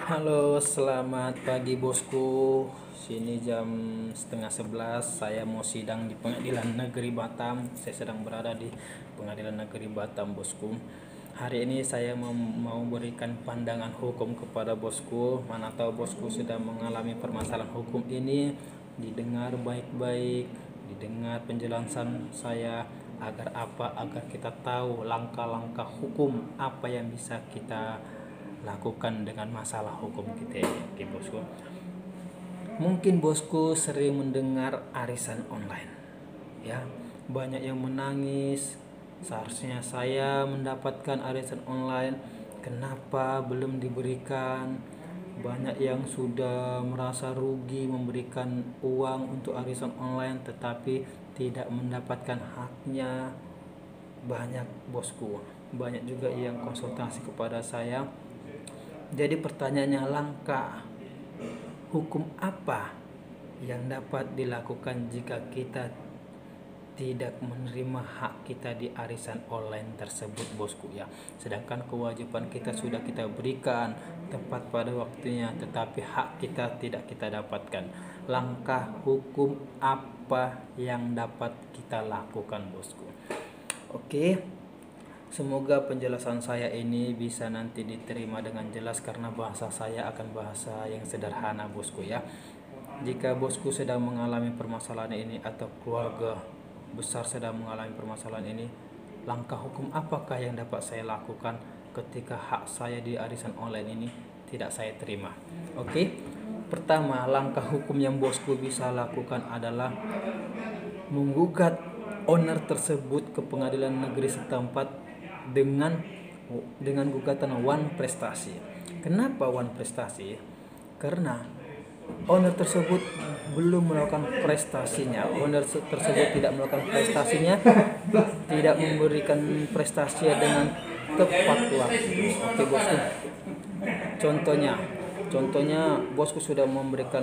Halo, selamat pagi bosku. Sini jam setengah 11. Saya mau sidang di Pengadilan Negeri Batam. Saya sedang berada di Pengadilan Negeri Batam, bosku. Hari ini saya mau berikan pandangan hukum kepada bosku. Mana tahu bosku sudah mengalami permasalahan hukum ini. Didengar baik-baik, didengar penjelasan saya agar apa? Agar kita tahu langkah-langkah hukum apa yang bisa kita lakukan dengan masalah hukum kita ini. Oke bosku, mungkin bosku sering mendengar arisan online, ya, banyak yang menangis. Seharusnya saya mendapatkan arisan online, kenapa belum diberikan? Banyak yang sudah merasa rugi memberikan uang untuk arisan online tetapi tidak mendapatkan haknya. Banyak bosku, banyak juga yang konsultasi kepada saya. Jadi pertanyaannya, langkah hukum apa yang dapat dilakukan jika kita tidak menerima hak kita di arisan online tersebut, bosku, ya. Sedangkan kewajiban kita sudah kita berikan tepat pada waktunya, tetapi hak kita tidak kita dapatkan. Langkah hukum apa yang dapat kita lakukan, bosku? Oke, semoga penjelasan saya ini bisa nanti diterima dengan jelas karena bahasa saya akan bahasa yang sederhana, bosku, ya. Jika bosku sedang mengalami permasalahan ini atau keluarga besar sedang mengalami permasalahan ini, langkah hukum apakah yang dapat saya lakukan ketika hak saya di arisan online ini tidak saya terima? Oke. Pertama, langkah hukum yang bosku bisa lakukan adalah menggugat owner tersebut ke pengadilan negeri setempat dengan gugatan one prestasi. Kenapa one prestasi? Karena owner tersebut belum melakukan prestasinya. Owner tersebut tidak melakukan prestasinya, tidak memberikan prestasi dengan tepat waktu. Oke bosku. Contohnya bosku sudah memberikan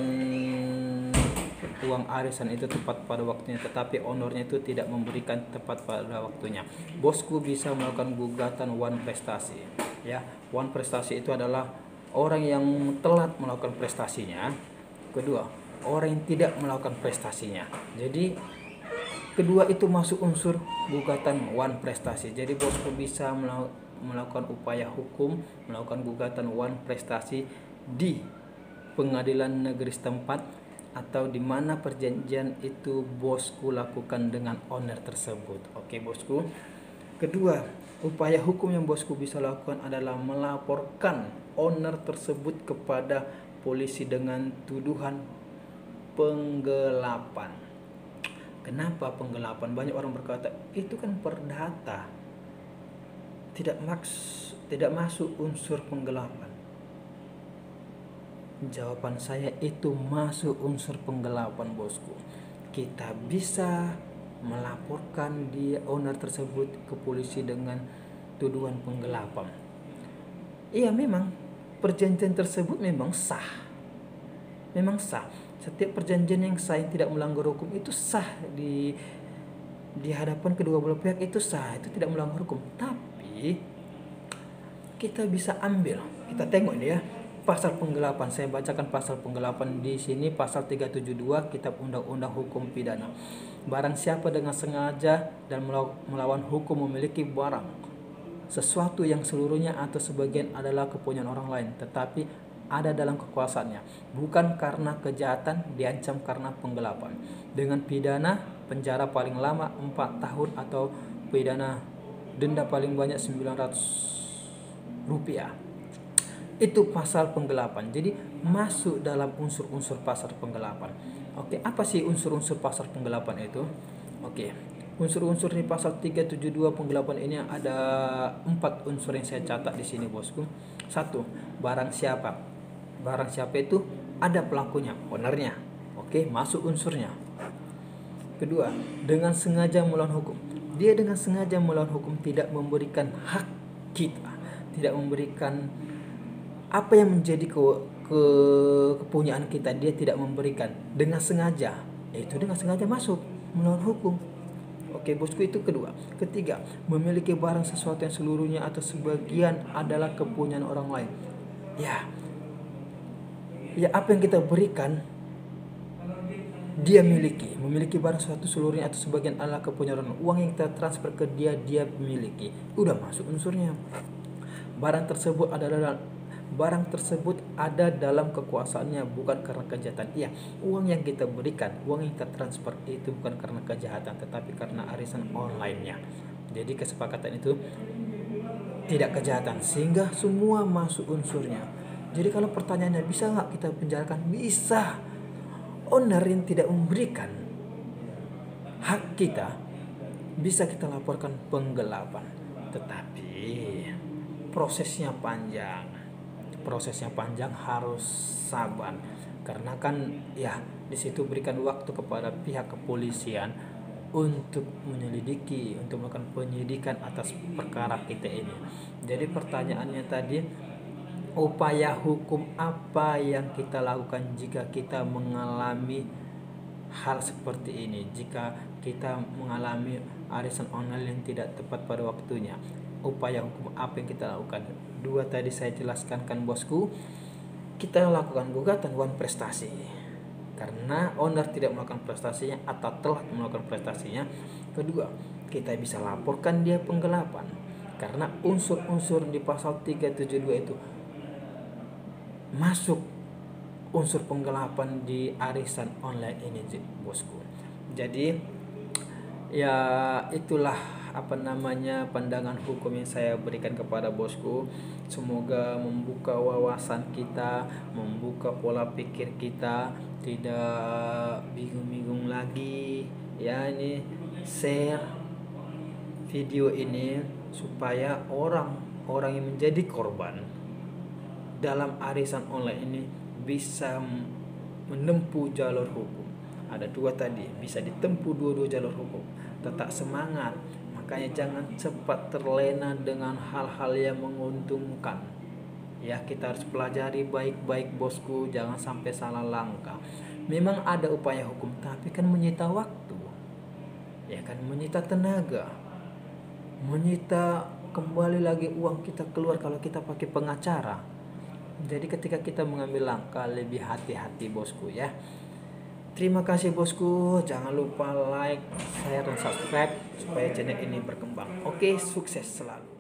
uang arisan itu tepat pada waktunya, tetapi ownernya itu tidak memberikan tepat pada waktunya. Bosku bisa melakukan gugatan one prestasi, ya. One prestasi itu adalah orang yang telat melakukan prestasinya. Kedua, orang yang tidak melakukan prestasinya. Jadi kedua itu masuk unsur gugatan one prestasi. Jadi bosku bisa melakukan upaya hukum, melakukan gugatan one prestasi di pengadilan negeri setempat atau di mana perjanjian itu bosku lakukan dengan owner tersebut. Oke bosku. Kedua, upaya hukum yang bosku bisa lakukan adalah melaporkan owner tersebut kepada polisi dengan tuduhan penggelapan. Kenapa penggelapan? Banyak orang berkata itu kan perdata, tidak masuk unsur penggelapan. Jawaban saya, itu masuk unsur penggelapan, bosku. Kita bisa melaporkan dia owner tersebut ke polisi dengan tuduhan penggelapan. Iya, memang perjanjian tersebut memang sah. Memang sah. Setiap perjanjian yang sah yang tidak melanggar hukum itu sah di hadapan kedua belah pihak, itu sah, itu tidak melanggar hukum. Tapi kita bisa ambil, kita tengok ini ya, pasal penggelapan. Saya bacakan pasal penggelapan di sini, pasal 372 Kitab Undang-Undang Hukum Pidana. Barang siapa dengan sengaja dan melawan hukum memiliki barang, sesuatu yang seluruhnya atau sebagian adalah kepunyaan orang lain, tetapi ada dalam kekuasaannya, bukan karena kejahatan, diancam karena penggelapan dengan pidana penjara paling lama 4 tahun atau pidana denda paling banyak Rp900. Itu pasal penggelapan. Jadi masuk dalam unsur-unsur pasal penggelapan. Oke, apa sih unsur-unsur pasal penggelapan itu? Oke, unsur-unsur di pasal 372 penggelapan ini ada 4 unsur yang saya catat di sini, bosku. 1, barang siapa. Barang siapa itu ada pelakunya, ownernya. Oke, masuk unsurnya. Kedua, dengan sengaja melawan hukum. Dia dengan sengaja melawan hukum, tidak memberikan hak kita, tidak memberikan apa yang menjadi kepunyaan kita, dia tidak memberikan dengan sengaja. Itu dengan sengaja masuk melawan hukum. Oke bosku, itu kedua. Ketiga, memiliki barang sesuatu yang seluruhnya atau sebagian adalah kepunyaan orang lain. Ya, ya apa yang kita berikan dia memiliki barang suatu seluruhnya atau sebagian ala kepunyaan. Uang yang kita transfer ke dia miliki, udah masuk unsurnya. Barang tersebut ada dalam kekuasaannya, bukan karena kejahatan. Iya, uang yang kita berikan, uang yang kita transfer itu bukan karena kejahatan, tetapi karena arisan online-nya. Jadi kesepakatan itu tidak kejahatan, sehingga semua masuk unsurnya. Jadi kalau pertanyaannya bisa nggak kita penjarakan? Bisa. Owner yang tidak memberikan hak kita bisa kita laporkan penggelapan, tetapi prosesnya panjang, harus sabar, karena kan ya di situ berikan waktu kepada pihak kepolisian untuk menyelidiki, untuk melakukan penyidikan atas perkara kita ini. Jadi pertanyaannya tadi, upaya hukum apa yang kita lakukan jika kita mengalami hal seperti ini, jika kita mengalami arisan online yang tidak tepat pada waktunya? Upaya hukum apa yang kita lakukan? Dua tadi saya jelaskan kan bosku. Kita lakukan gugatan wan prestasi karena owner tidak melakukan prestasinya atau telah melakukan prestasinya. Kedua, kita bisa laporkan dia penggelapan karena unsur-unsur di pasal 372 itu masuk unsur penggelapan di arisan online ini bosku. Jadi ya itulah pandangan hukum yang saya berikan kepada bosku. Semoga membuka wawasan kita, membuka pola pikir kita, tidak bingung-bingung lagi ya. Ini share video ini supaya orang-orang yang menjadi korban dalam arisan online ini bisa menempuh jalur hukum. Ada dua tadi, bisa ditempuh dua-dua jalur hukum. Tetap semangat, makanya jangan cepat terlena dengan hal-hal yang menguntungkan. Ya, kita harus pelajari baik-baik bosku, jangan sampai salah langkah. Memang ada upaya hukum, tapi kan menyita waktu, ya kan, menyita tenaga, menyita kembali lagi uang kita keluar kalau kita pakai pengacara. Jadi ketika kita mengambil langkah, lebih hati-hati bosku ya. Terima kasih bosku, jangan lupa like, share, dan subscribe supaya channel ini berkembang. Oke, sukses selalu.